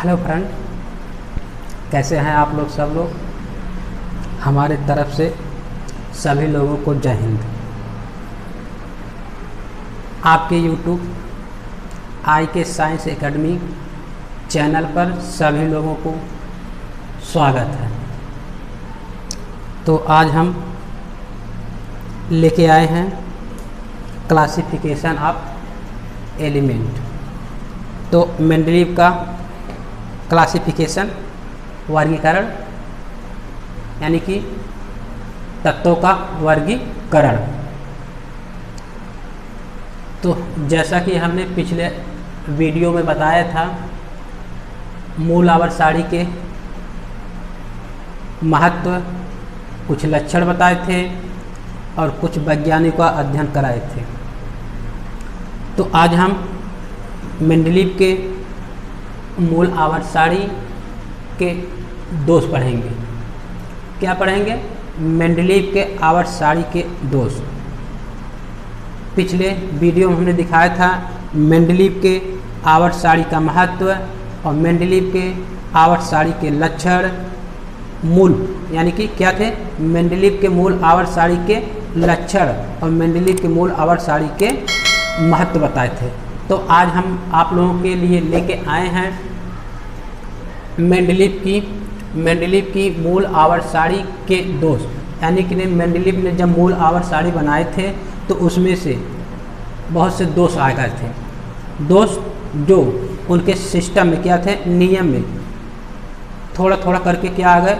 Hello friend, कैसे हैं आप लोग? सब लोग हमारे तरफ से सभी लोगों को जय हिंद। आपके YouTube IK science academy channel पर सभी लोगों को स्वागत है। तो आज हम लेके आए हैं क्लासिफिकेशन ऑफ एलिमेंट। तो मेंडलीव का क्लासिफिकेशन, वर्गीकरण, यानी कि तत्वों का वर्गीकरण। तो जैसा कि हमने पिछले वीडियो में बताया था, मूल आवर्त सारणी के महत्व, कुछ लक्षण बताए थे और कुछ वैज्ञानिकों का अध्ययन कराए थे। तो आज हम मेंडलीव के मूल आवर्त सारणी के दोष पढ़ेंगे। क्या पढ़ेंगे? मेंडलीव के आवर्त सारणी के दोष। पिछले वीडियो में हमने दिखाया था मेंडलीव के आवर्त सारणी का महत्व और मेंडलीव के आवर्त सारणी के लक्षण, मूल यानी कि क्या थे, मेंडलीव के मूल आवर्त सारणी के लक्षण और मेंडलीव के मूल आवर्त सारणी के महत्व बताए थे। तो आज हम आप लोगों के लिए लेके आए हैं मेंडलीव की मूल आवर्त सारणी के दोष। यानी कि मेंडलीव ने जब मूल आवर्त सारणी बनाए थे तो उसमें से बहुत से दोष आ गए थे। दोष जो उनके सिस्टम में क्या थे, नियम में थोड़ा थोड़ा करके क्या आ गए,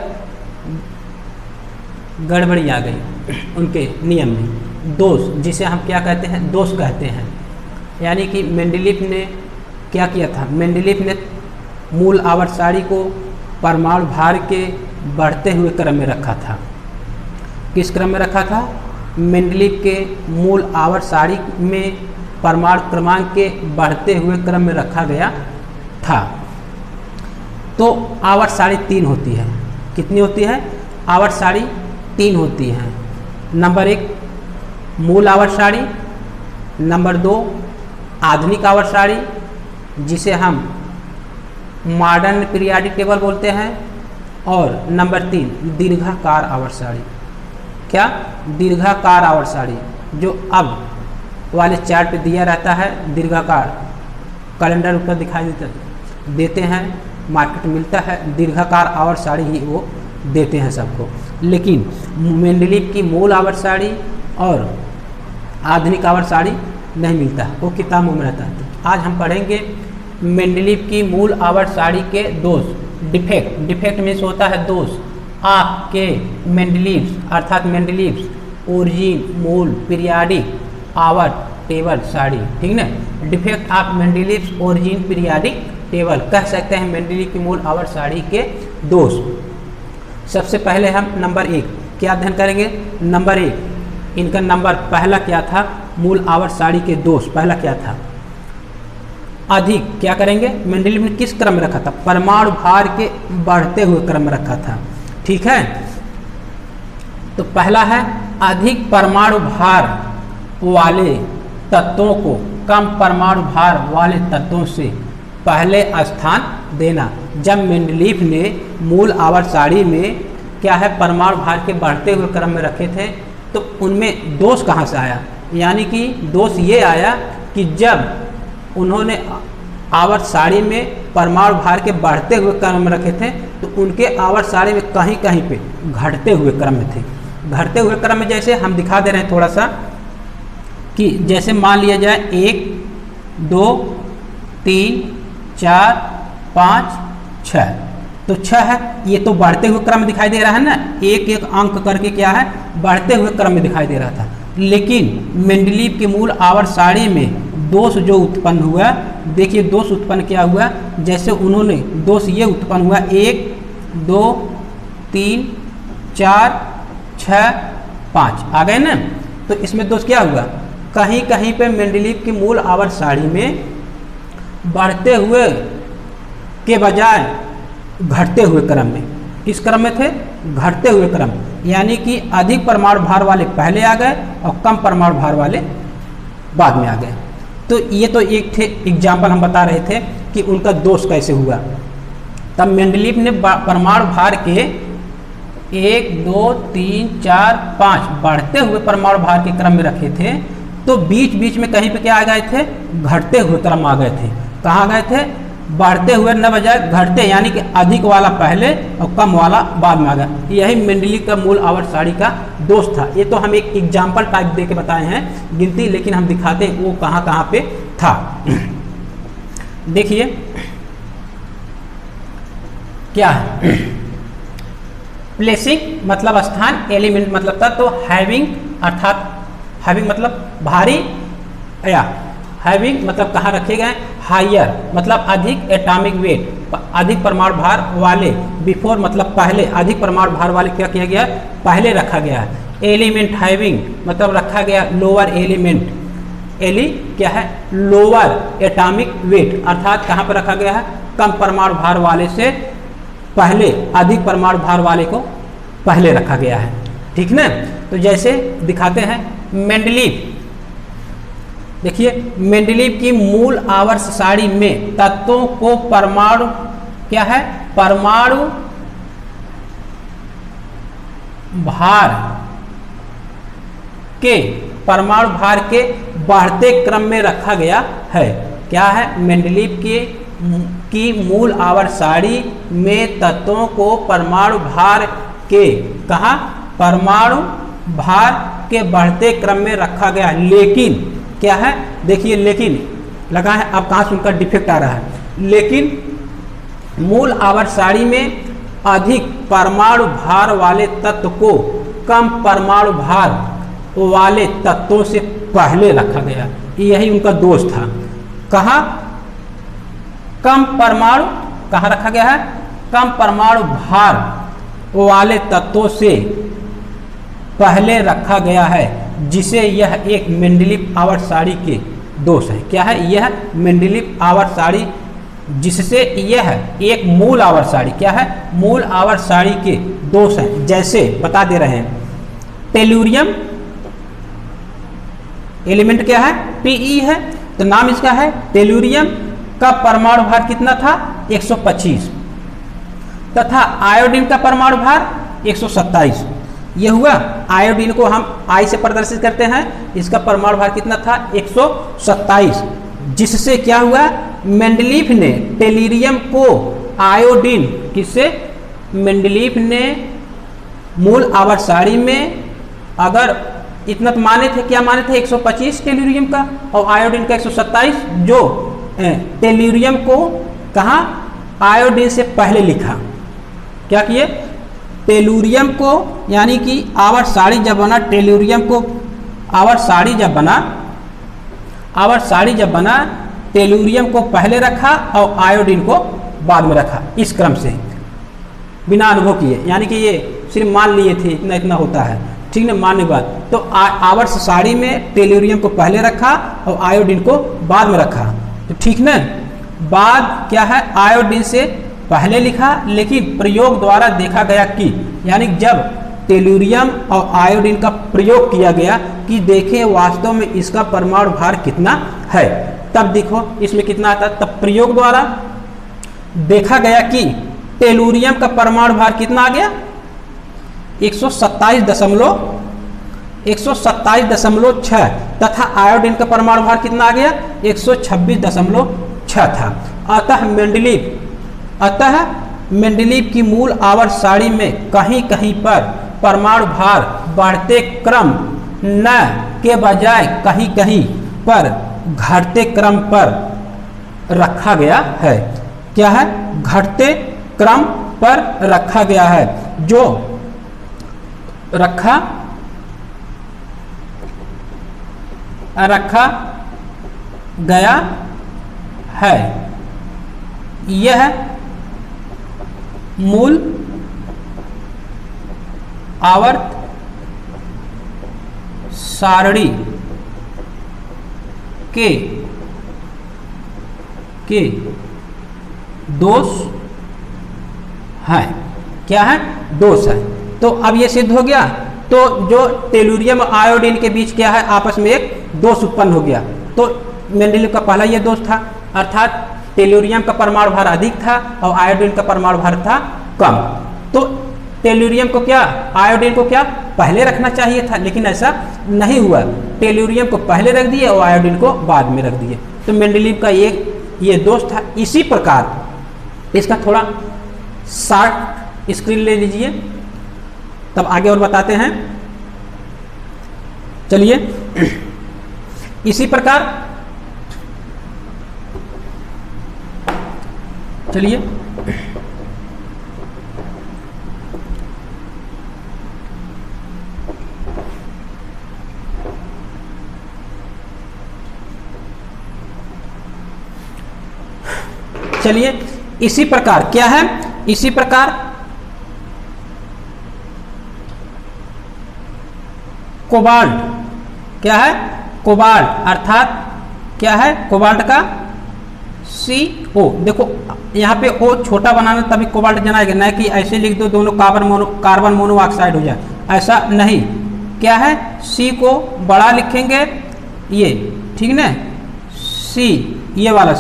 गड़बड़ी आ गई उनके नियम में। दोष जिसे हम क्या कहते हैं, दोष कहते हैं। यानी कि मेंडलीव ने क्या किया था, मेंडलीव ने मूल आवर्त सारणी को परमाणु भार के बढ़ते हुए क्रम में रखा था। किस क्रम में रखा था? मेंडलीव के मूल आवर्त सारणी में परमाणु क्रमांक के बढ़ते हुए क्रम में रखा गया था। तो आवर्त सारणी 3 होती है। कितनी होती है? आवर्त सारणी 3 होती है। नंबर 1 मूल आवर्त सारणी, नंबर 2 आधुनिक आवर्त सारणी जिसे हम मॉडर्न पीरियाडिक टेबल बोलते हैं, और नंबर 3 दीर्घाकार आवर्त सारणी। क्या? दीर्घाकार आवर्त सारणी जो अब वाले चार्ट पे दिया रहता है, दीर्घाकार कैलेंडर ऊपर दिखाई देते हैं, मार्केट मिलता है, दीर्घाकार आवर्त सारणी ही वो देते हैं सबको। लेकिन मेंडलीव की मूल आवर्त सारणी और आधुनिक आवर्त सारणी नहीं मिलता, वो किताबों में रहता है। आज हम पढ़ेंगे मेंडलीव की मूल आवर्त सारणी के दोष, डिफेक्ट। डिफेक्ट मीन्स होता है दोष। आपके मेंडलीव अर्थात मेंडलीव ओरिजिन मूल पीरियाडिक आवर्त टेबल सारणी, ठीक ना। Defect of Mendeleev origin periodic table कह सकते हैं मेंडलीव की मूल आवर्त सारणी के दोष। सबसे पहले हम नंबर 1 क्या अध्ययन करेंगे? नंबर 1 इनका नंबर पहला क्या था, मूल आवर्त सारणी के दोष पहला क्या था? अधिक। क्या करेंगे? मेंडलीव ने किस क्रम में रखा था? परमाणु भार के बढ़ते हुए क्रम में रखा था, ठीक है। तो पहला है अधिक परमाणु भार वाले तत्वों को कम परमाणु भार वाले तत्वों से पहले स्थान देना। जब मेंडलीव ने मूल आवर्त सारणी में क्या है, परमाणु भार के बढ़ते हुए क्रम में रखे थे, तो उनमें दोष कहाँ से आया? यानी कि दोष ये आया कि जब उन्होंने आवर्त सारणी में परमाणु भार के बढ़ते हुए क्रम में रखे थे तो उनके आवर्त सारणी में कहीं कहीं पे घटते हुए क्रम में थे। घटते हुए क्रम में जैसे हम दिखा दे रहे हैं थोड़ा सा, कि जैसे मान लिया जाए 1 2 3 4 5 6, तो 6 है, ये तो बढ़ते हुए क्रम में दिखाई दे रहा है ना, एक एक अंक करके क्या है, बढ़ते हुए क्रम में दिखाई दे रहा था। लेकिन मेंडलीव के मूल आवर्त सारणी में दोष जो उत्पन्न हुआ, देखिए दोष उत्पन्न क्या हुआ, जैसे उन्होंने दोष ये उत्पन्न हुआ 1 2 3 4 6 5 आ गए ना। तो इसमें दोष क्या हुआ, कहीं कहीं पे मेंडलीव की मूल आवर्त सारणी में बढ़ते हुए के बजाय घटते हुए क्रम में, किस क्रम में थे, घटते हुए क्रम। यानी कि अधिक परमाणु भार वाले पहले आ गए और कम परमाणु भार वाले बाद में आ गए। तो ये तो एक थे एग्जाम्पल हम बता रहे थे कि उनका दोष कैसे हुआ। तब मेंडलीव ने परमाणु भार के 1, 2, 3, 4, 5 बढ़ते हुए परमाणु भार के क्रम में रखे थे, तो बीच बीच में कहीं पे क्या आ गए थे, घटते हुए क्रम आ गए थे। कहाँ गए थे, बढ़ते हुए न बजाय घटते, यानी कि अधिक वाला पहले और कम वाला बाद में आ गया। यही मेंडलीव का मूल आवर्त सारणी का दोष था। ये तो हम एक एग्जाम्पल टाइप दे के बताए हैं गिनती, लेकिन हम दिखाते हैं वो कहाँ कहाँ पे था। देखिए क्या है, प्लेसिंग मतलब स्थान, एलिमेंट मतलब था, तो हैविंग अर्थात हैविंग मतलब भारी, या हैविंग मतलब कहाँ रखे गए, हायर मतलब अधिक, एटॉमिक वेट अधिक परमाणु भार वाले, बिफोर मतलब पहले, अधिक परमाणु भार वाले क्या किया गया, पहले रखा गया है। एलिमेंट हैविंग मतलब रखा गया लोअर एलिमेंट, एली क्या है, लोअर एटॉमिक वेट अर्थात कहाँ पर रखा गया है, कम परमाणु भार वाले से पहले अधिक परमाणु भार वाले को पहले रखा गया है। ठीक ना, तो जैसे दिखाते हैं मेंडलीव, देखिए मेंडलीव की मूल आवर्त सारणी में तत्वों को परमाणु क्या है, परमाणु भार के बढ़ते क्रम में रखा गया है। क्या है, मेंडलीव की मूल आवर्त सारणी में तत्वों को परमाणु भार के, कहा, परमाणु भार के बढ़ते क्रम में रखा गया, लेकिन क्या है, देखिए लेकिन लगा है, अब कहाँ से उनका डिफेक्ट आ रहा है, लेकिन मूल आवर्त सारणी में अधिक परमाणु भार वाले तत्व को कम परमाणु भार वाले तत्वों से पहले रखा गया। यही उनका दोष था। कहाँ, कम परमाणु कहाँ रखा गया है, कम परमाणु भार वाले तत्वों से पहले रखा गया है, जिसे यह एक मेंडलीव आवर्त सारणी के दोष है। क्या है, यह मेंडलीव आवर्त सारणी जिससे यह एक मूल आवर्त सारणी, क्या है, मूल आवर्त सारणी के दोष हैं। जैसे बता दे रहे हैं, टेलुरियम एलिमेंट क्या है, Pe है, तो नाम इसका है टेलुरियम का परमाणु भार कितना था, 125, तथा आयोडीन का परमाणु भार 127। ये हुआ, आयोडीन को हम I से प्रदर्शित करते हैं, इसका परमाणु भार कितना था, 127, जिससे क्या हुआ, मेंडलीव ने टेलुरियम को आयोडीन, किससे, मेंडलीव ने मूल आवर्त सारणी में अगर इतना तो माने थे, क्या माने थे, 125 टेलुरियम का और आयोडीन का 127, जो टेलुरियम को कहाँ, आयोडीन से पहले लिखा। क्या किए, टेलुरियम को, यानी कि आवर्त सारणी जब बना, टेलुरियम को आवर्त सारणी जब बना, टेलुरियम को पहले रखा और आयोडीन को बाद में रखा, इस क्रम से बिना अनुभव किए, यानी कि ये सिर्फ मान लिए थे इतना इतना होता है। ठीक है, मानने के बाद तो आवर्त सारणी में टेलुरियम को पहले रखा और आयोडीन को बाद में रखा, तो ठीक ना। बाद क्या है, आयोडीन से पहले लिखा, लेकिन प्रयोग द्वारा देखा गया कि, यानी जब टेलुरियम और आयोडीन का प्रयोग किया गया कि देखें वास्तव में इसका परमाणु भार कितना है, तब देखो इसमें कितना आता, तब प्रयोग द्वारा देखा गया कि टेलुरियम का परमाणु भार कितना आ गया, 127.6, तथा आयोडीन का परमाणु भार कितना आ गया, 126.6 था। अतः मेंडलीव की मूल आवर्त सारणी में कहीं कहीं पर परमाणु भार बढ़ते क्रम न के बजाय कहीं कहीं पर घटते क्रम पर रखा गया है। क्या है, घटते क्रम पर रखा गया है, जो रखा गया है। यह मूल आवर्त सारणी के दोष है। क्या है, दोष है। तो अब ये सिद्ध हो गया, तो जो टेलुरियम और आयोडीन के बीच क्या है, आपस में एक दोष उत्पन्न हो गया। तो मेंडलीव का पहला ये दोष था, अर्थात टेलुरियम का परमाणु भार अधिक था और आयोडीन का परमाणु भार था कम। तो टेलुरियम को क्या, आयोडीन को क्या पहले रखना चाहिए था, लेकिन ऐसा नहीं हुआ। टेलुरियम को पहले रख दिए और आयोडीन को बाद में रख दिए। तो मेंडलीव का ये दोष था। इसी प्रकार इसका थोड़ा शार्ट स्क्रीन ले लीजिए, तब आगे और बताते हैं। चलिए, इसी प्रकार चलिए चलिए इसी प्रकार क्या है, इसी प्रकार कोबाल्ट क्या है, कोबाल्ट अर्थात क्या है, कोबाल्ट का CO। देखो यहाँ पे O छोटा बनाना तभी कोबाल्ट जनाएगा, नहीं कि ऐसे लिख दो दोनों कार्बन मोनोऑक्साइड हो जाए, ऐसा नहीं। क्या है, C को बड़ा लिखेंगे ये, ठीक ना, C ये वाला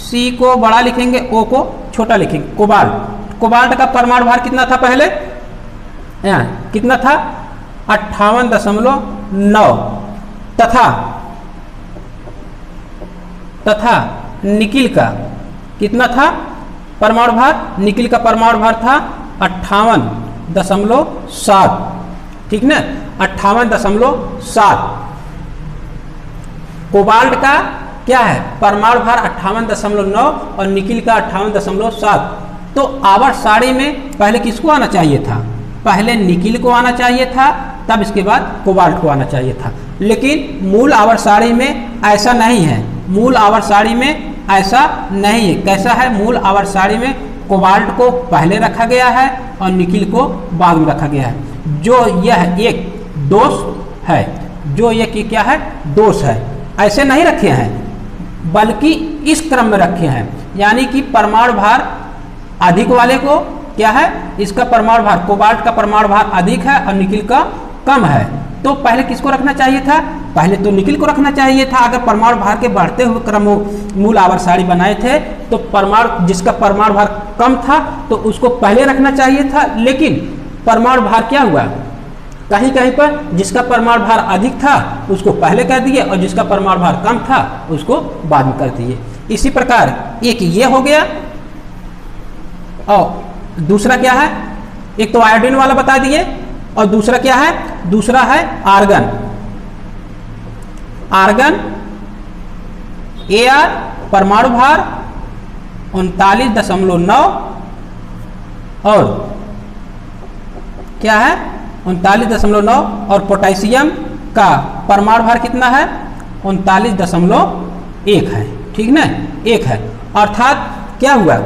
C को बड़ा लिखेंगे, O को छोटा लिखेंगे। कोबाल्ट का परमाणु भार कितना था पहले, यहाँ कितना था 58.9 तथा निकिल का कितना था परमाणु भार, निकिल का परमाणु भार था 58.7, ठीक ना, 58.7। कोबाल्ट का क्या है, परमाणु भार 58.9 और निकिल का 58.7। तो आवर्त सारणी में पहले किसको आना चाहिए था, पहले निकिल को आना चाहिए था, तब इसके बाद कोबाल्ट को आना चाहिए था। लेकिन मूल आवर्त सारणी में ऐसा नहीं है, मूल आवर्त सारणी में ऐसा नहीं है। कैसा है, मूल आवर्त सारणी में कोबाल्ट को पहले रखा गया है और निकिल को बाद में रखा गया है। जो यह एक दोष है, जो यह कि क्या है, दोष है, ऐसे नहीं रखे हैं बल्कि इस क्रम में रखे हैं। यानी कि परमाणु भार अधिक वाले को क्या है, इसका परमाणु भार, कोबाल्ट का परमाणु भार अधिक है और निकिल का कम है। तो पहले किसको रखना चाहिए था, पहले तो निकिल को रखना चाहिए था। अगर परमाणु भार के बढ़ते हुए क्रम मूल आवर्त सारणी बनाए थे तो परमाणु जिसका परमाणु भार कम था तो उसको पहले रखना चाहिए था। लेकिन परमाणु भार क्या हुआ, कहीं कहीं पर जिसका परमाणु भार अधिक था उसको पहले कर दिए और जिसका परमाणु भार कम था उसको बाद में कर दिए। इसी प्रकार एक ये हो गया और दूसरा क्या है, एक तो आयोडीन वाला बता दिए और दूसरा क्या है, दूसरा है आर्गन। आर्गन Ar परमाणु भार 39.9 और क्या है 39.9 और पोटेशियम का परमाणु भार कितना है 39.1 है, ठीक ना, 1 है। अर्थात क्या हुआ,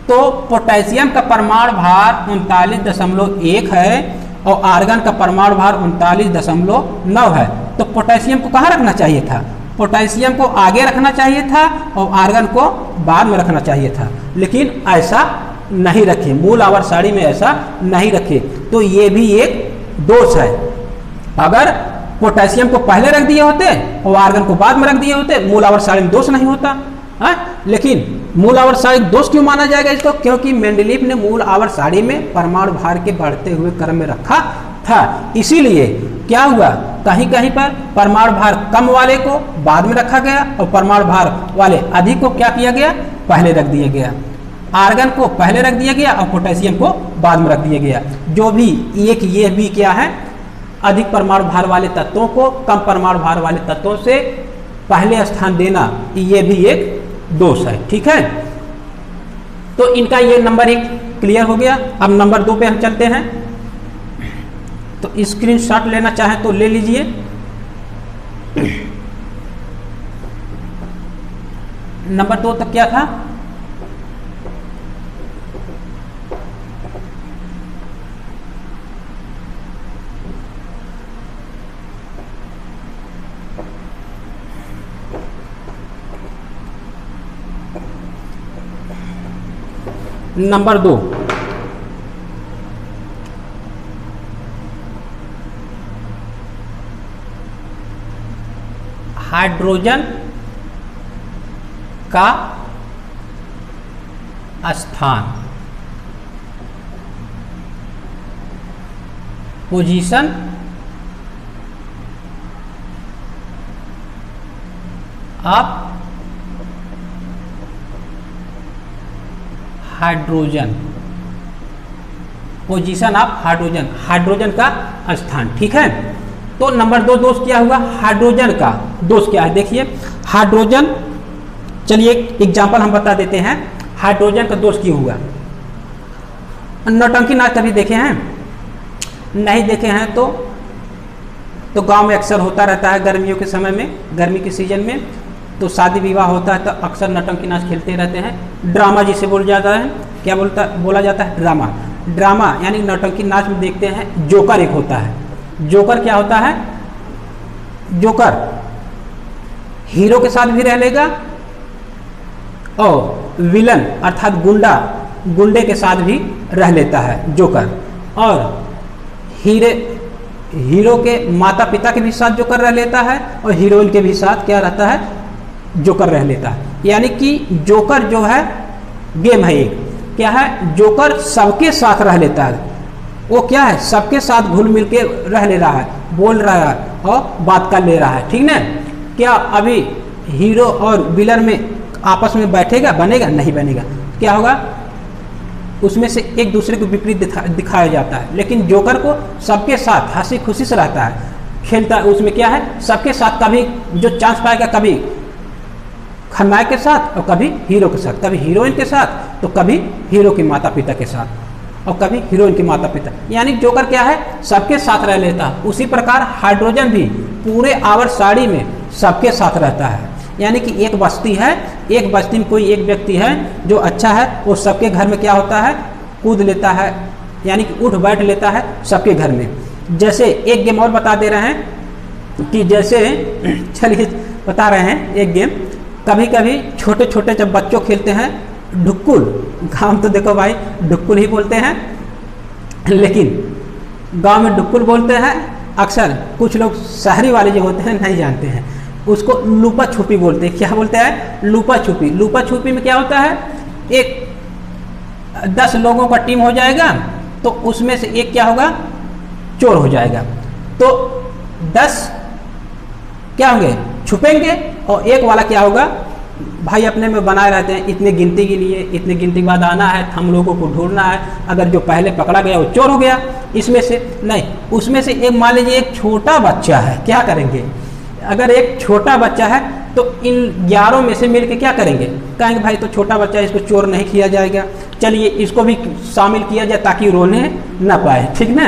तो पोटेशियम का परमाणु भार 39.1 है और आर्गन का परमाणु भार 39.9 है। तो पोटेशियम को कहाँ रखना चाहिए था, पोटेशियम को आगे रखना चाहिए था और आर्गन को बाद में रखना चाहिए था, लेकिन ऐसा नहीं रखे, मूल आवर्त सारणी में ऐसा नहीं रखे। तो ये भी एक दोष है। अगर पोटेशियम को पहले रख दिए होते और आर्गन को बाद में रख दिए होते, मूल आवर्त सारणी में दोष नहीं होता है। लेकिन मूल आवर्त सारणी दोष क्यों माना जाएगा इसको, क्योंकि मेंडलीव ने मूल आवर्त सारणी में परमाणु भार के बढ़ते हुए क्रम में रखा था। इसीलिए क्या हुआ, कहीं कहीं पर परमाणु भार कम वाले को बाद में रखा गया और परमाणु भार वाले अधिक को क्या किया गया, पहले रख दिया गया। आर्गन को पहले रख दिया गया और पोटेशियम को बाद में रख दिया गया। जो भी एक ये भी क्या है, अधिक परमाणु भार वाले तत्वों को कम परमाणु भार वाले तत्वों से पहले स्थान देना, ये भी एक दोष है, ठीक है। तो इनका ये नंबर 1 क्लियर हो गया। अब नंबर 2 पे हम चलते हैं। तो स्क्रीनशॉट लेना चाहें तो ले लीजिए। नंबर 2 तक क्या था, नंबर 2 हाइड्रोजन का स्थान, position of hydrogen, position of hydrogen, hydrogen का स्थान। ठीक है, तो नंबर 2 दोष क्या हुआ, हाइड्रोजन का दोष क्या है, देखिए हाइड्रोजन, चलिए एक एग्जाम्पल हम बता देते हैं हाइड्रोजन का दोष क्यों हुआ। नौटंकी नाच कभी देखे हैं? नहीं देखे हैं तो गांव में अक्सर होता रहता है गर्मियों के समय में, गर्मी के सीजन में तो शादी विवाह होता है तो अक्सर नौटंकी नाच खेलते रहते हैं। ड्रामा जिसे बोला जाता है, क्या बोला जाता है, ड्रामा। ड्रामा यानी नौटंकी नाच में देखते हैं जोकर एक होता है। जोकर क्या होता है, जोकर हीरो के साथ भी रह लेगा और विलन अर्थात गुंडे के साथ भी रह लेता है जोकर, और हीरो के माता पिता के भी साथ जोकर रह लेता है और हीरोइन के भी साथ क्या रहता है, जोकर रह लेता है। यानी कि जोकर जो है गेम है एक, क्या है, जोकर सबके साथ रह लेता है। वो क्या है, सबके साथ घुल मिल के रह ले रहा है, बोल रहा है और बात कर ले रहा है। ठीक ना, क्या अभी हीरो और विलन में आपस में बैठेगा, बनेगा? नहीं बनेगा। क्या होगा, उसमें से एक दूसरे को विपरीत दिखाया जाता है। लेकिन जोकर को सबके साथ हंसी खुशी से रहता है, खेलता है। उसमें क्या है, सबके साथ कभी जो चांस पाएगा, कभी खलनायक के साथ और कभी हीरो के साथ, कभी हीरोइन के साथ तो कभी हीरो के माता पिता के साथ और कभी हीरोइन के माता पिता। यानी जोकर क्या है, सबके साथ रह लेता है। उसी प्रकार हाइड्रोजन भी पूरे आवर्त सारणी में सबके साथ रहता है। यानी कि एक बस्ती है, एक बस्ती में कोई एक व्यक्ति है जो अच्छा है, वो सबके घर में क्या होता है, कूद लेता है, यानी कि उठ बैठ लेता है सबके घर में। जैसे एक गेम और बता दे रहे हैं कि जैसे चलिए बता रहे हैं एक गेम, कभी कभी छोटे छोटे जब बच्चों खेलते हैं ढुक्कुल, गाँव तो देखो भाई ढुक्कुल ही बोलते हैं, लेकिन गांव में ढुक्कुल बोलते हैं। अक्सर कुछ लोग शहरी वाले जो होते हैं नहीं जानते हैं, उसको लुपा छुपी बोलते हैं। क्या बोलते हैं, लुपा छुपी। लुपा छुपी में क्या होता है, एक 10 लोगों का टीम हो जाएगा तो उसमें से एक क्या होगा, चोर हो जाएगा। तो 10 क्या होंगे, छुपेंगे और एक वाला क्या होगा, भाई अपने में बनाए रहते हैं, इतने गिनती के लिए, इतने गिनती के बाद आना है, हम लोगों को ढूंढना है। अगर जो पहले पकड़ा गया वो चोर हो गया। इसमें से नहीं, उसमें से एक मान लीजिए एक छोटा बच्चा है, क्या करेंगे, अगर एक छोटा बच्चा है तो इन 11 में से मिलके क्या करेंगे, कहेंगे भाई तो छोटा बच्चा है, इसको चोर नहीं किया जाएगा, चलिए इसको भी शामिल किया जाए ताकि रोने न पाए। ठीक ना,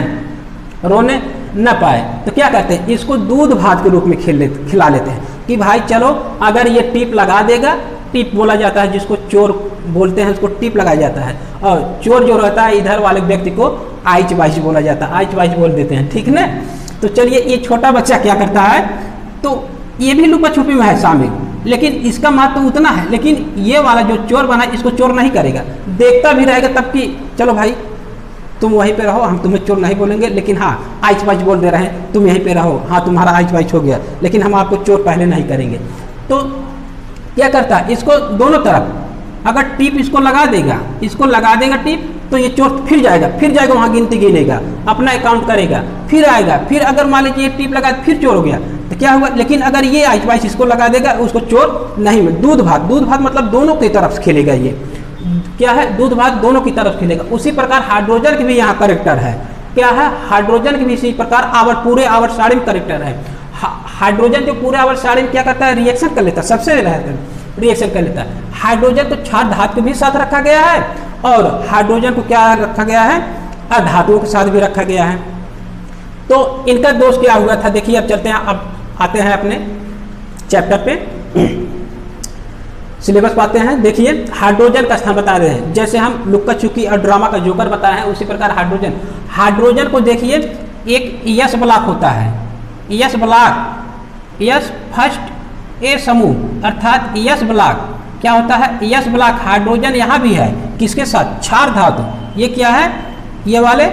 रोने न पाए तो क्या करते हैं, इसको दूध भात के रूप में खिला लेते हैं कि भाई चलो अगर ये टीप लगा देगा, टीप बोला जाता है जिसको चोर बोलते हैं, उसको टीप लगाया जाता है। और चोर जो रहता है इधर वाले व्यक्ति को आइच बाइच बोला जाता है, आइच बाइच बोल देते हैं। ठीक ना, तो चलिए ये छोटा बच्चा क्या करता है, तो ये भी लुका छुपी में है शामिल, लेकिन इसका महत्व तो उतना है। लेकिन ये वाला जो चोर बना इसको चोर नहीं करेगा, देखता भी रहेगा तब कि चलो भाई तुम वहीं पे रहो, हम तुम्हें चोर नहीं बोलेंगे, लेकिन हाँ आइच बाइच बोल दे रहे हैं, तुम यहीं पे रहो, हाँ तुम्हारा आइच बाइच हो गया, लेकिन हम आपको चोर पहले नहीं करेंगे। तो क्या करता है, इसको दोनों तरफ अगर टीप इसको लगा देगा, इसको लगा देगा टीप, तो ये चोर फिर जाएगा वहाँ गिनती गिनेगा, अपना अकाउंट करेगा, फिर आएगा, फिर अगर मान लीजिए टीप लगा फिर चोर हो गया तो क्या होगा। लेकिन अगर ये आइच बाइच इसको लगा देगा, उसको चोर नहीं मिले। दूध भात मतलब दोनों की तरफ खेलेगा, ये क्या है, दूध भात दोनों की तरफ खेलेगा। उसी प्रकार हाइड्रोजन की भी यहाँ करेक्टर है, क्या है, हाइड्रोजन की भी इसी प्रकार पूरे आवर्त सारणी में करेक्टर है। हाइड्रोजन जो पूरे आवर्त सारणी में क्या करता है, रिएक्शन कर लेता है, सबसे रिएक्शन कर लेता है। हाइड्रोजन को क्षार धातु के भी साथ रखा गया है और हाइड्रोजन को क्या रखा गया है, अधातुओं के साथ भी रखा गया है। तो इनका दोष क्या हुआ था, देखिए अब चलते हैं, अब आते हैं अपने चैप्टर पे, सिलेबस पाते हैं। देखिए हाइड्रोजन का स्थान बता रहे हैं, जैसे हम लुक्का छुपी और ड्रामा का जोकर बताए हैं, उसी प्रकार हाइड्रोजन को देखिए एक यस ब्लॉक होता है, yes block, yes first A समूह अर्थात यस ब्लॉक क्या होता है, यस ब्लॉक हाइड्रोजन यहाँ भी है, किसके साथ, क्षार धातु। ये क्या है, ये वाले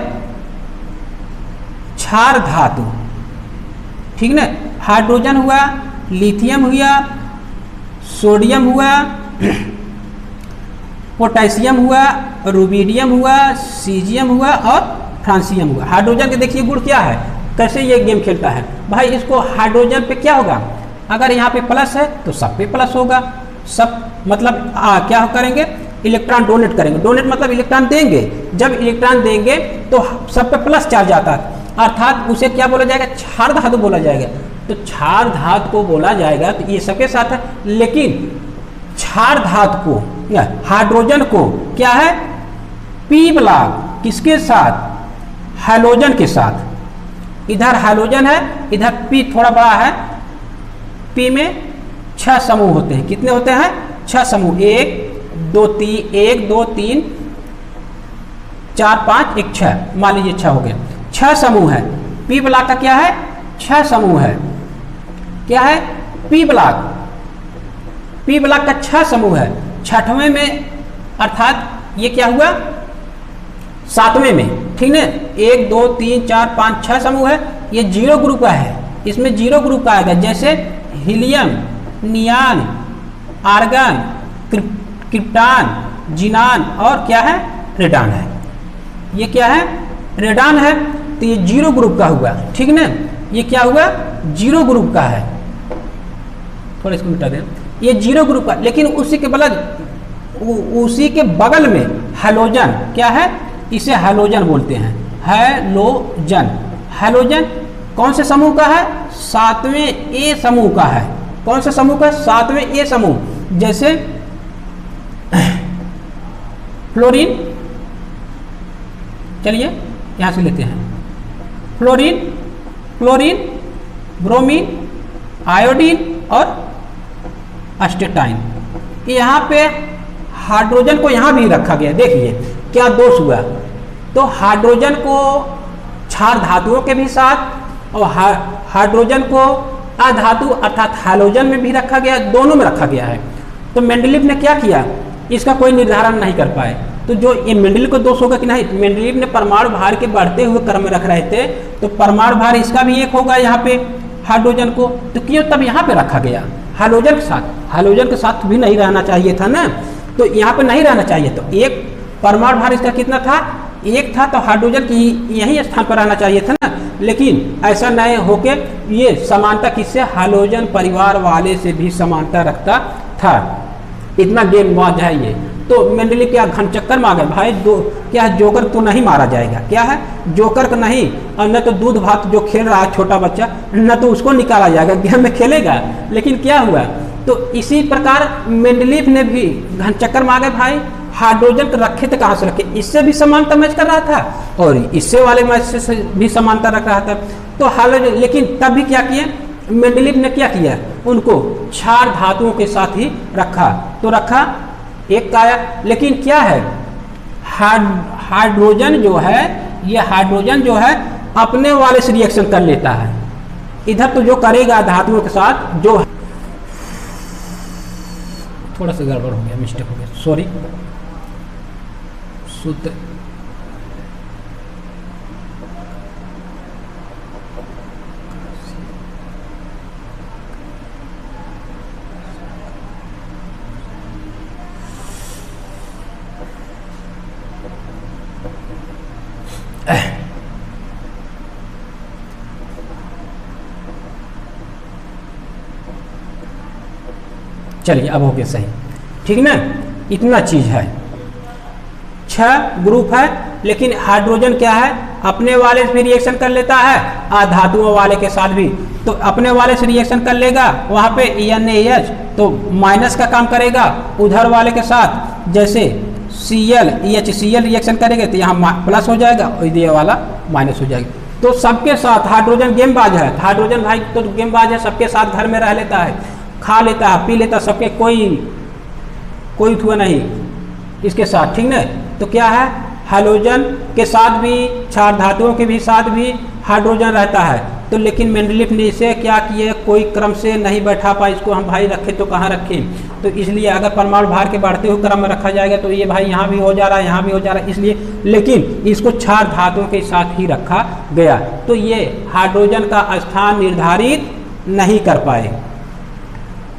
क्षार धातु, ठीक ना। हाइड्रोजन हुआ, लिथियम हुआ, सोडियम हुआ, पोटेशियम हुआ, रुबिडियम हुआ, सीजियम हुआ और फ्रांसियम हुआ। हाइड्रोजन के देखिए गुण क्या है, कैसे ये गेम खेलता है भाई। इसको हाइड्रोजन पे क्या होगा, अगर यहाँ पे प्लस है तो सब पे प्लस होगा, सब मतलब क्या करेंगे, इलेक्ट्रॉन डोनेट करेंगे। डोनेट मतलब इलेक्ट्रॉन देंगे, जब इलेक्ट्रॉन देंगे तो सब पे प्लस चार्ज आता है, अर्थात उसे क्या बोला जाएगा, क्षार धातु बोला जाएगा। तो क्षार धातु को बोला जाएगा, तो ये सबके साथ है। लेकिन क्षार धातु को या हाइड्रोजन को क्या है, पी ब्लॉक किसके साथ, हैलोजन के साथ। इधर हैलोजन है, इधर पी थोड़ा बड़ा है। पी में 6 समूह होते हैं, कितने होते हैं, 6 समूह, 1 2 3 4 5 1 6, मान लीजिए 6 हो गए, 6 समूह है। पी ब्लॉक का क्या है, 6 समूह है, क्या है, पी ब्लॉक। पी ब्लॉक का 6 समूह है। छठवें में अर्थात ये क्या हुआ, 7वें में, ठीक है। 1 2 3 4 5 6 समूह है, ये 0 ग्रुप का है, इसमें 0 ग्रुप का आएगा, जैसे हीलियम, नियान, आर्गन, क्रिप्टॉन, जिनान और क्या है, रेडान है। ये क्या है, रेडान है, तो ये 0 ग्रुप का हुआ, ठीक ना। ये क्या हुआ, 0 ग्रुप का है, थोड़ा इसको मिटा दें, ये 0 ग्रुप का। लेकिन उसी के बगल में हैलोजन क्या है, इसे हैलोजन बोलते हैं, हैलोजन। हैलोजन कौन से समूह का है, 7वें ए समूह का है। कौन से समूह का, 7वें ए समूह। जैसे फ्लोरीन, चलिए यहां से लेते हैं, फ्लोरीन, ब्रोमीन, आयोडीन और एस्टेटाइन। यहाँ पे हाइड्रोजन को यहाँ भी रखा गया, देखिए क्या दोष हुआ। तो हाइड्रोजन को क्षार धातुओं के भी साथ और हाइड्रोजन को अधातु अर्थात हैलोजन में भी रखा गया, दोनों में रखा गया है। तो मेंडलीव ने क्या किया, इसका कोई निर्धारण नहीं कर पाए। तो जो ये मेंडलीव को दोष होगा कि नहीं, मेंडलीव ने परमाणु भार के बढ़ते हुए क्रम में रख रहे थे, तो परमाणु भार इसका भी एक होगा यहाँ पे हाइड्रोजन को, तो क्यों तब यहाँ पे रखा गया हैलोजन के साथ। हैलोजन के साथ भी नहीं रहना चाहिए था ना, तो यहाँ पे नहीं रहना चाहिए। तो एक परमाणु भार इसका कितना था, 1 था, तो हाइड्रोजन की यही स्थान पर रहना चाहिए था ना। लेकिन ऐसा नहीं होके ये समानता किससे, हैलोजन परिवार वाले से भी समानता रखता था। इतना गेमबाज है ये। तो मेंडलीव क्या घन चक्कर में आ गए भाई, दो क्या है, जोकर तो नहीं मारा जाएगा, क्या है, जोकर को नहीं, और न तो दूध भात जो खेल रहा है छोटा बच्चा, न तो उसको निकाला जाएगा, गेम में खेलेगा। लेकिन क्या हुआ, तो इसी प्रकार मेंडलीव ने भी घन चक्कर में आ गए भाई, हाइड्रोजन को रखे थे, कहाँ से रखे, इससे भी समानता मैच कर रहा था और इससे वाले मैच से भी समानता रख रहा था। तो हाइड्रोजन, लेकिन तब भी क्या किया मेंडलीव ने, क्या किया, उनको क्षार धातुओं के साथ ही रखा। तो रखा एक का आया, लेकिन क्या है, हाइड्रोजन जो है, ये हाइड्रोजन जो है अपने वाले से रिएक्शन कर लेता है। इधर तो जो करेगा धातुओं के साथ, जो थोड़ा सा गड़बड़ हो गया, मिस्टेक हो गया, सॉरी, शुद्ध चलिए अब हो गया सही, ठीक ना। इतना चीज है, 6 ग्रुप है, लेकिन हाइड्रोजन क्या है, अपने वाले से भी रिएक्शन कर लेता है, अधातुओं वाले के साथ भी। तो अपने वाले से रिएक्शन कर लेगा, वहाँ पे NaH तो माइनस का काम करेगा, उधर वाले के साथ जैसे Cl HCl रिएक्शन करेंगे तो यहाँ प्लस हो जाएगा और ये वाला माइनस हो जाएगा। तो सबके साथ हाइड्रोजन गेमबाज है, हाइड्रोजन भाई तो गेमबाज है, सबके साथ घर में रह लेता है, खा लेता है, पी लेता, सबके कोई हुआ नहीं इसके साथ, ठीक ना। तो क्या है, हैलोजन के साथ भी, क्षार धातुओं के भी साथ भी हाइड्रोजन रहता है। तो लेकिन मेंडलीव ने इसे क्या किए, कोई क्रम से नहीं बैठा पाए, इसको हम भाई रखें तो कहाँ रखें। तो इसलिए अगर परमाणु भार के बढ़ते हुए क्रम में रखा जाएगा तो ये भाई यहाँ भी हो जा रहा है, यहाँ भी हो जा रहा है, इसलिए, लेकिन इसको क्षार धातुओं के साथ ही रखा गया। तो ये हाइड्रोजन का स्थान निर्धारित नहीं कर पाए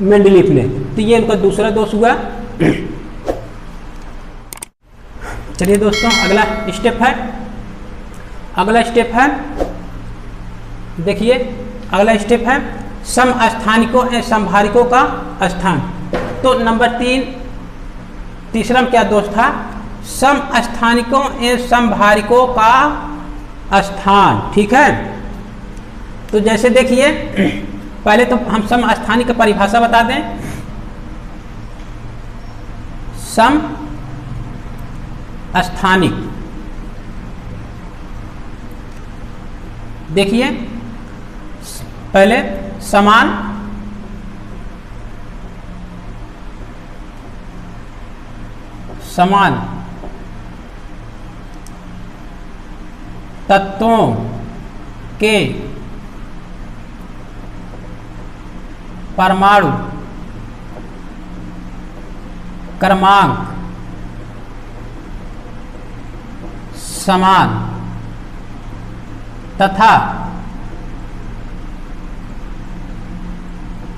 मेंडलीव ने, तो ये इनका दूसरा दोष हुआ। चलिए दोस्तों, अगला स्टेप है, देखिए अगला स्टेप है समस्थानिकों एवं समभारिकों का स्थान। तो नंबर 3 में क्या दोष था? समस्थानिकों एवं समभारिकों का स्थान। ठीक है, तो जैसे देखिए पहले तो हम समस्थानिक की परिभाषा बता दें। समस्थानिक, देखिए पहले समान तत्वों के परमाणु क्रमांक समान तथा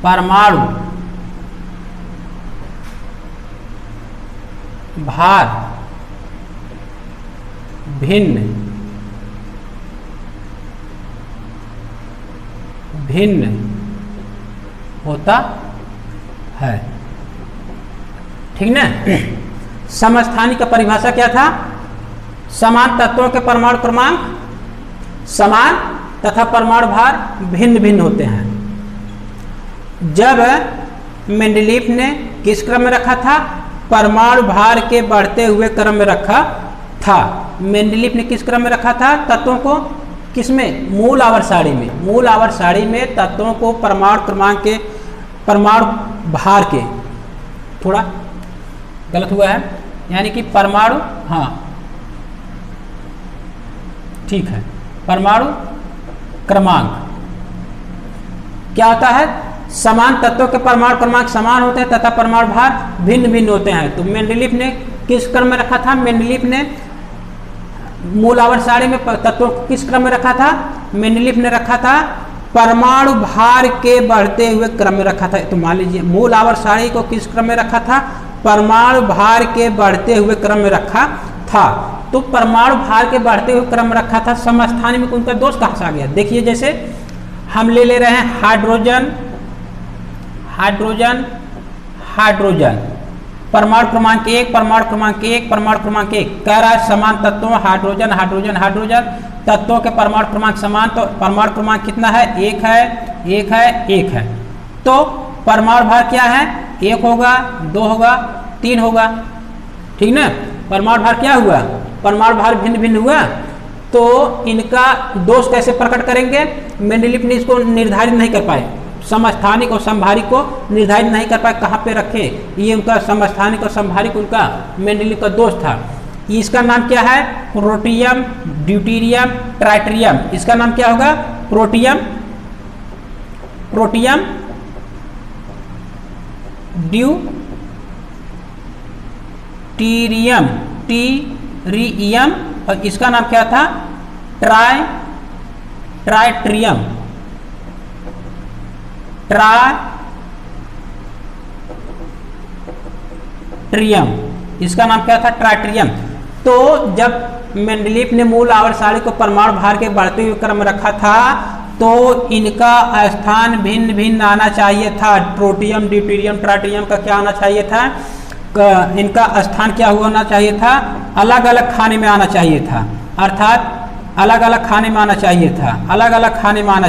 परमाणु भार भिन्न होता है। ठीक ना? समस्थानिक का परिभाषा क्या था? समान तत्वों के परमाणु क्रमांक समान तथा परमाणु भार भिन्न भिन्न होते हैं। जब मेंडलीफ ने किस क्रम में रखा था? परमाणु भार के बढ़ते हुए क्रम में रखा था। मेंडलीफ ने किस क्रम में रखा था तत्वों को? किसमें? मूल आवर्त सारणी में। मूल आवर्त सारणी में तत्वों को परमाणु क्रमांक के परमाणु भार के, थोड़ा गलत हुआ है, यानी कि परमाणु, हाँ ठीक है, परमाणु क्रमांक क्या होता है? समान तत्वों के परमाणु क्रमांक समान होते हैं तथा परमाणु भार भिन्न भिन्न होते हैं। तो मेंडलीफ ने किस क्रम में रखा था? मेंडलीफ ने मूल आवर्त सारणी में तत्वों को किस क्रम में रखा था? मेंडलीफ ने रखा था परमाणु भार के बढ़ते हुए क्रम में रखा था। तो मान लीजिए मूल आवर्त सारणी को किस क्रम में रखा था? परमाणु भार के बढ़ते हुए क्रम में रखा था। तो परमाणु भार के बढ़ते हुए क्रम में रखा था। समस्थानिक में उनका दोष कहाँ से आ गया? देखिए जैसे हम ले रहे हैं हाइड्रोजन परमाणु क्रमांक 1 कह रहा है समान तत्वों हाइड्रोजन तत्वों के परमाणु क्रमांक समान। तो परमाणु क्रमांक कितना है? 1 है। तो परमाणु भार क्या है? 1 होगा, 2 होगा, 3 होगा। ठीक ना? परमाणु भार क्या हुआ? परमाणु भार भिन्न भिन्न हुआ। तो इनका दोष कैसे प्रकट करेंगे? मेंडलीफ ने इसको निर्धारित नहीं कर पाए, समस्थानिक और समभारिक को निर्धारित नहीं कर पाए कहाँ पे रखे। ये उनका समस्थानिक और समभारिक उनका मेंडलीफ का दोष था। इसका नाम क्या है? Protium, deuterium, ट्राइटेरियम। इसका नाम क्या होगा? प्रोटियम ड्यूटेरियम टीरियम, और इसका नाम क्या था? ट्राइटेरियम। इसका नाम क्या था? ट्राइटेरियम। तो जब मेंडलीफ ने मूल आवर्त सारणी को परमाणु भार के बढ़ते हुए क्रम रखा था तो इनका स्थान भिन्न भिन्न आना चाहिए था। प्रोटियम, ड्यूटेरियम, ट्राइटेरियम का क्या आना चाहिए था? इनका स्थान क्या होना चाहिए था? अलग अलग खाने में आना चाहिए था। अर्थात अलग अलग खाने में आना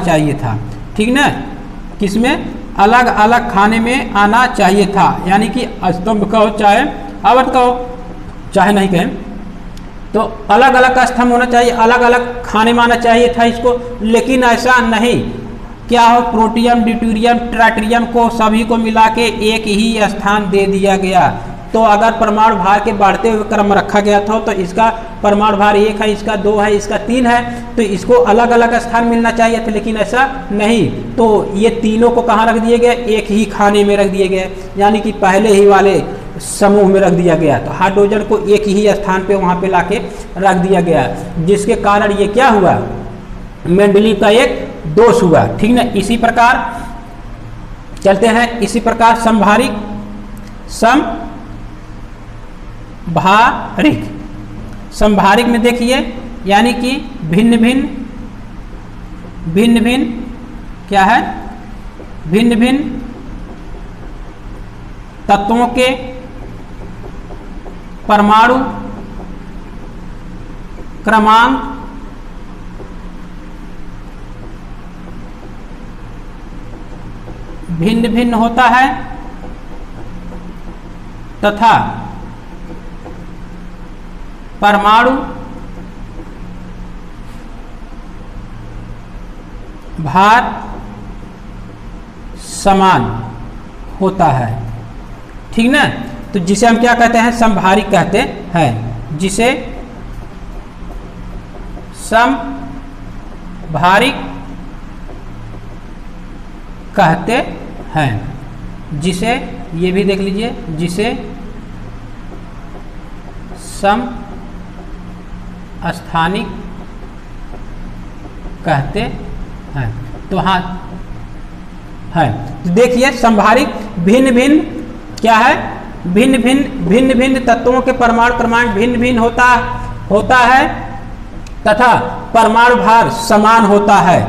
चाहिए था। ठीक ना? किसमें? अलग अलग खाने में आना चाहिए था। यानी कि स्तंभ कहो चाहे आवर्त कहो चाहे नहीं कहें, तो अलग अलग स्तंभ होना चाहिए, अलग अलग खाने में आना चाहिए था इसको। लेकिन ऐसा नहीं, क्या हो? प्रोटियम, ड्यूटेरियम, ट्राइटेरियम को सभी को मिला के एक ही स्थान दे दिया गया। तो अगर परमाणु भार के बढ़ते हुए क्रम रखा गया था तो इसका परमाणु भार 1 है, इसका 2 है, इसका 3 है, तो इसको अलग अलग स्थान मिलना चाहिए था, लेकिन ऐसा नहीं। तो ये तीनों को कहाँ रख दिए गए? एक ही खाने में रख दिए गए, यानी कि पहले ही वाले समूह में रख दिया गया। तो हाइड्रोजन को एक ही स्थान पे वहाँ पे लाके रख दिया गया, जिसके कारण ये क्या हुआ? मेंडलीफ का एक दोष हुआ। ठीक ना? इसी प्रकार चलते हैं, इसी प्रकार समभारिक संभारिक। संभारिक में देखिए यानी कि भिन्न भिन्न क्या है, भिन्न भिन्न तत्वों के परमाणु क्रमांक भिन्न भिन्न होता है तथा परमाणु भार समान होता है। ठीक ना, तो जिसे हम क्या कहते हैं, समभारिक कहते हैं, जिसे समभारिक कहते हैं, जिसे ये भी देख लीजिए, जिसे समस्थानिक कहते हैं। तो हाँ है, तो देखिए संभारिक भिन्न भिन्न क्या है, भिन्न भिन्न तत्वों के परमाणु क्रमांक भिन्न भिन्न होता है तथा परमाणु भार समान होता है।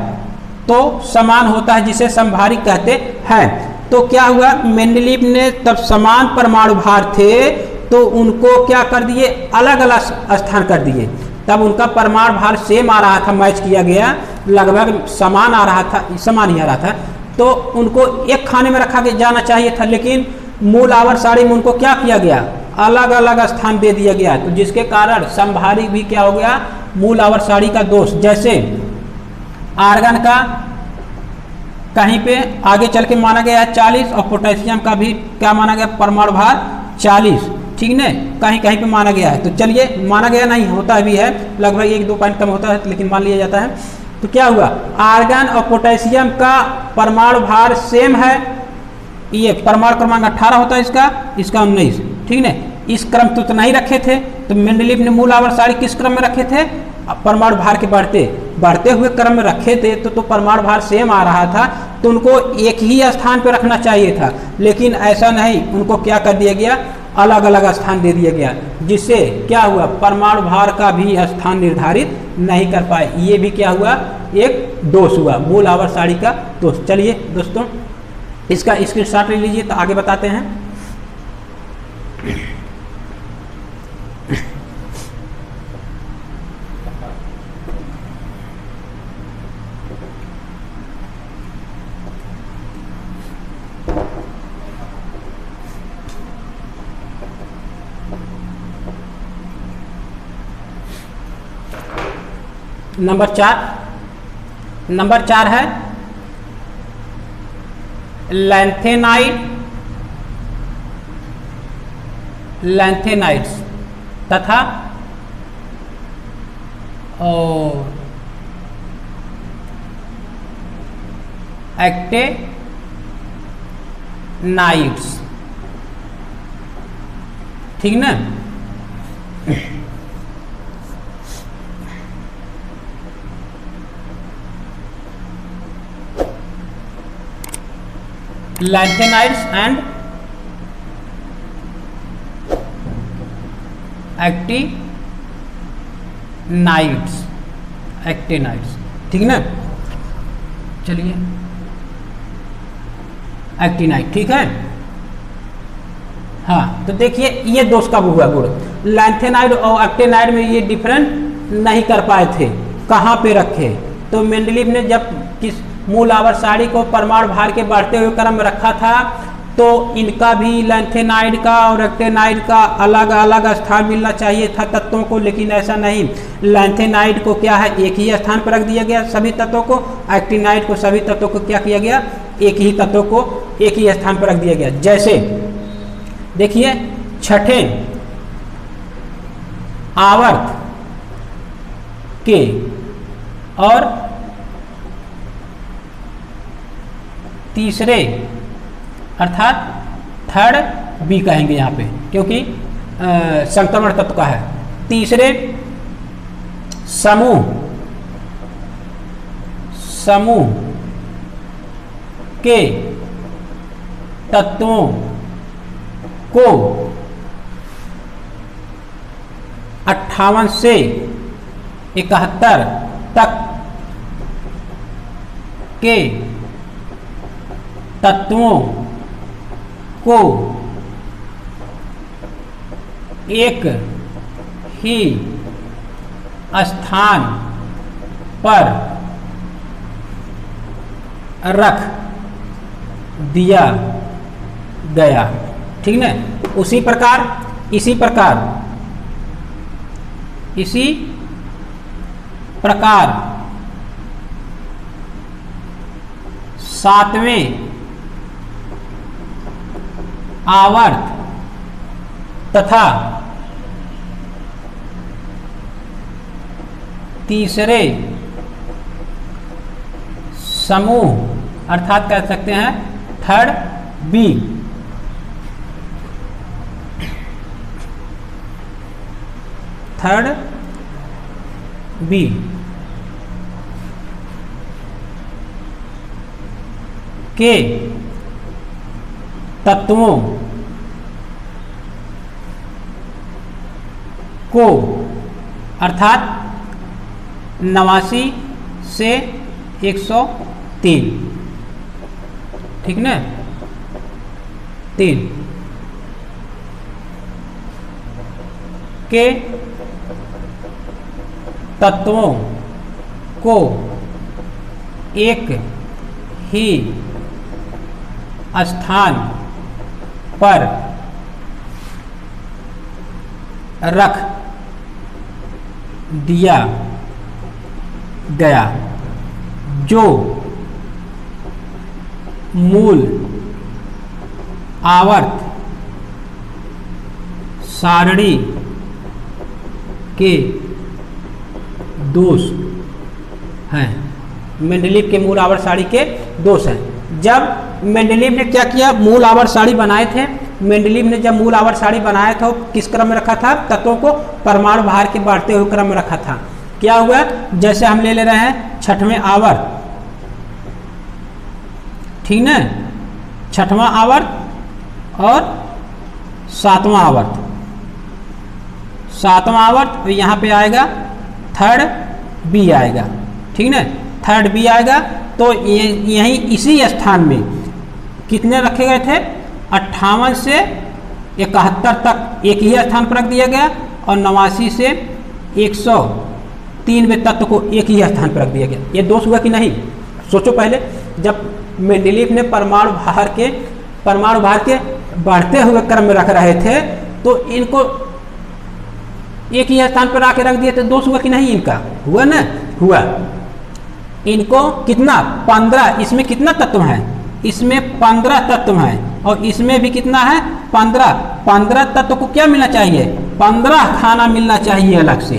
तो समान होता है जिसे समभारिक कहते हैं। तो क्या हुआ, मेंडलीव ने तब समान परमाणु भार थे तो उनको क्या कर दिए, अलग अलग स्थान कर दिए। तब उनका परमाणु भार सेम आ रहा था, मैच किया गया, लगभग समान आ रहा था, समान ही आ रहा था, तो उनको एक खाने में रखा जाना चाहिए था, लेकिन मूल आवर्त सारणी में उनको क्या किया गया, अलग अलग स्थान दे दिया गया। तो जिसके कारण समभारिक भी क्या हो गया, मूल आवर्त सारणी का दोष। जैसे आर्गन का कहीं पे आगे चल के माना गया है 40 और पोटेशियम का भी क्या माना गया, परमाणु भार 40। ठीक ना, कहीं कहीं पे माना गया है। तो चलिए, माना गया नहीं होता भी है, लगभग 1-2 पॉइंट कम होता है, लेकिन मान लिया जाता है। तो क्या हुआ, आर्गन और पोटेशियम का परमाणु भार सेम है। ये परमाणु क्रमांक 18 होता है, इसका 19। ठीक ना, इस क्रम तो नहीं रखे थे। तो मेंडलीव ने मूल आवर्त सारणी किस क्रम में रखे थे, परमाणु भार के बढ़ते हुए क्रम में रखे थे। तो परमाणु भार सेम आ रहा था, तो उनको एक ही स्थान पर रखना चाहिए था, लेकिन ऐसा नहीं, उनको क्या कर दिया गया, अलग अलग स्थान दे दिया गया, जिससे क्या हुआ, परमाणु भार का भी स्थान निर्धारित नहीं कर पाए। ये भी क्या हुआ, एक दोष हुआ, मूल आवर्त सारणी का दोष। चलिए दोस्तों, इसका स्क्रीनशॉट ले लीजिए, तो आगे बताते हैं। नंबर 4 है लैंथेनाइड्स तथा एक्टेनाइड्स। ठीक ना, लैंथेनाइड्स एंड एक्टेनाइड्स। ठीक ना, चलिए, एक्टिनाइड। ठीक है, हाँ, तो देखिए ये दोष कब हुआ गुण, लैंथेनाइड और एक्टिनाइड में ये डिफरेंट नहीं कर पाए थे, कहाँ पे रखे। तो मेंडलीव ने जब किस मूल आवर्त सारणी को परमाणु भार के बढ़ते हुए क्रम में रखा था, तो इनका भी लैंथेनाइड का और एक्टिनाइड का अलग अलग स्थान मिलना चाहिए था तत्वों को, लेकिन ऐसा नहीं। लैंथेनाइड को क्या है, एक ही स्थान पर रख दिया गया सभी तत्वों को, एक्टिनाइड को सभी तत्वों को क्या किया गया, एक ही तत्वों को एक ही स्थान पर रख दिया गया। जैसे देखिए, छठे आवर्त के और तीसरे अर्थात थर्ड बी कहेंगे यहाँ पे, क्योंकि संक्रमण तत्व का है। तीसरे समूह के तत्वों को 58 से 71 तक के तत्वों को एक ही स्थान पर रख दिया गया। ठीक ना। इसी प्रकार सातवें आवर्त तथा तीसरे समूह अर्थात कह सकते हैं थर्ड बी के तत्वों को अर्थात 89 से 103, ठीक ना, 3 के तत्वों को एक ही स्थान पर रख दिया गया, जो मूल आवर्त सारणी के दोष हैं। मेंडलीव के मूल आवर्त सारणी के दोष हैं। जब मेंडलीव ने क्या किया, मूल आवर्त सारणी बनाए थे। मेंडलीव ने जब मूल आवर्त सारणी बनाया था, किस क्रम में रखा था, तत्वों को परमाणु भार के बढ़ते हुए क्रम में रखा था। क्या हुआ, जैसे हम ले रहे हैं छठवें आवर्त, ठीक ना, छठवां आवर्त और सातवां आवर्त, सातवां आवर्त और यहाँ पे आएगा थर्ड बी आएगा, ठीक ना, थर्ड बी आएगा। तो यहीं इसी स्थान में कितने रखे गए थे, 58 से 71 तक एक ही स्थान पर रख दिया गया और 89 से 103वें तत्व को एक ही स्थान पर रख दिया गया। ये दोष हुआ कि नहीं, सोचो पहले। जब मेंडलीव ने परमाणु भार के बढ़ते हुए क्रम में रख रहे थे तो इनको एक ही स्थान पर आके रख दिए, तो दोष हुआ कि नहीं, इनका हुआ ना, हुआ। इनको कितना 15, इसमें कितना तत्व है, इसमें 15 तत्व हैं और इसमें भी कितना है 15 तत्व को क्या मिलना चाहिए, 15 खाना मिलना चाहिए अलग से।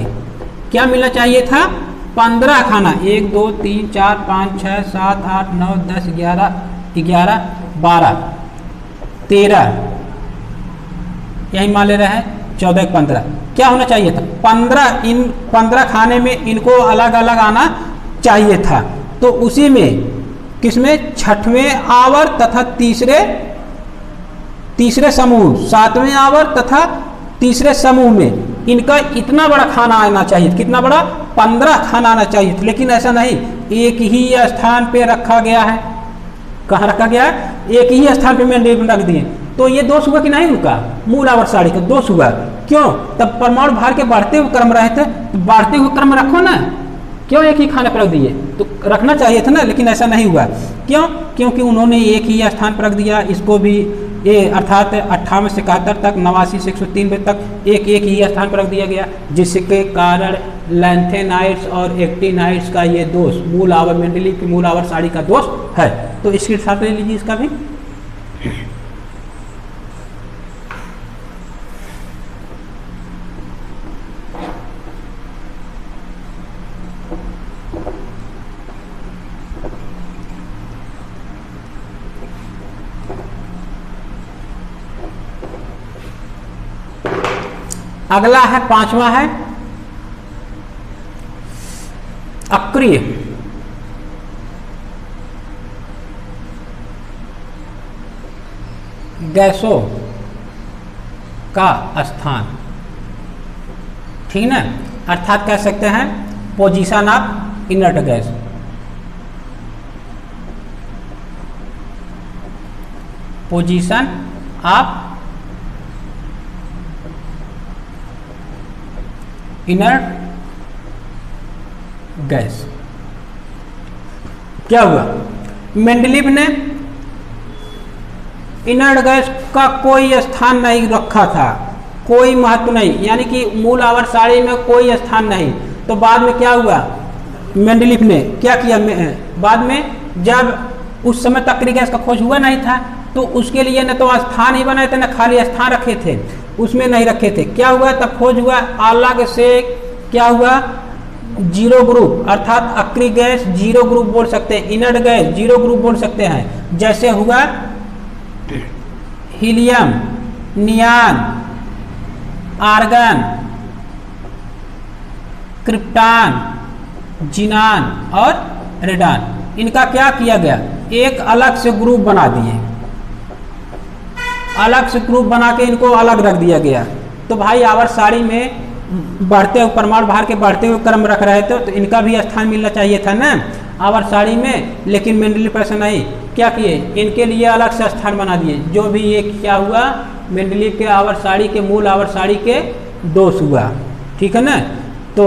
क्या मिलना चाहिए था, 15 खाना, 1 2 3 4 5 6 7 8 9 10 11 12 13, यही मान ले रहे हैं 14 15, क्या होना चाहिए था 15। इन 15 खाने में इनको अलग अलग आना चाहिए था। तो उसी में किसमें, छठवें आवर्त तथा तीसरे समूह, सातवें आवर्त तथा तीसरे समूह में इनका इतना बड़ा खाना आना चाहिए। कितना बड़ा, 15 खाना आना चाहिए, लेकिन ऐसा नहीं, एक ही स्थान पे रखा गया है। कहाँ रखा गया है, एक ही स्थान पे मैंने रख दिए। तो ये दोष हुआ कि नहीं, उनका मूल आवर्त सारणी का दोष हुआ। क्यों, तब परमाणु भार के बढ़ते हुए क्रम रहे थे, तो बढ़ते हुए क्रम रखो ना, क्यों एक ही खाने पर रख दिए, तो रखना चाहिए था ना, लेकिन ऐसा नहीं हुआ। क्यों, क्योंकि उन्होंने एक ही स्थान पर रख दिया। इसको भी ये अर्थात 58 से 71 तक, 89 से 103 तक एक ही स्थान पर रख दिया गया, जिसके कारण लैंथेनाइड्स और एक्टिनाइड्स का ये दोष, मूल आवर्त मेंडलीव की मूल आवर्त सारणी का दोष है। तो इसके साथ ले लीजिए इसका भी। अगला है, पांचवा है अक्रिय। गैसों का स्थान। ठीक ना, अर्थात कह सकते हैं position of inert gas. Position of inert gas. क्या हुआ, मेंडलीव ने इनर्ट गैस का कोई स्थान नहीं रखा था, कोई महत्व नहीं, यानी कि मूल आवर्त सारणी में कोई स्थान नहीं। तो बाद में क्या हुआ, मेंडलीव ने क्या किया, बाद में जब उस समय सक्रिय गैस का खोज हुआ नहीं था तो उसके लिए न तो स्थान ही बनाए थे न खाली स्थान रखे थे, उसमें नहीं रखे थे। क्या हुआ, तब खोज हुआ अलग से, क्या हुआ, जीरो ग्रुप, अर्थात अक्रिय गैस जीरो ग्रुप बोल सकते हैं, इनर्ट गैस जीरो ग्रुप बोल सकते हैं। जैसे हुआ हीलियम, नियान, आर्गन, क्रिप्टॉन, जिनान और रेडान। इनका क्या किया गया, एक अलग से ग्रुप बना दिए, अलग से ग्रुप बना के इनको अलग रख दिया गया। तो भाई आवर्त सारणी में बढ़ते हुए परमाणु भार के बढ़ते हुए क्रम रख रहे थे तो इनका भी स्थान मिलना चाहिए था ना आवर्त सारणी में, लेकिन मेंडलीव ऐसा नहीं, क्या किए, इनके लिए अलग से स्थान बना दिए। जो भी ये क्या हुआ, मेंडलीव के आवर्त सारणी के मूल आवर्त सारणी के दोष हुआ। ठीक है ना, तो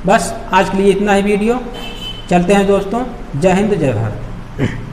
बस आज के लिए इतना ही वीडियो, चलते हैं दोस्तों, जय हिंद जय भारत।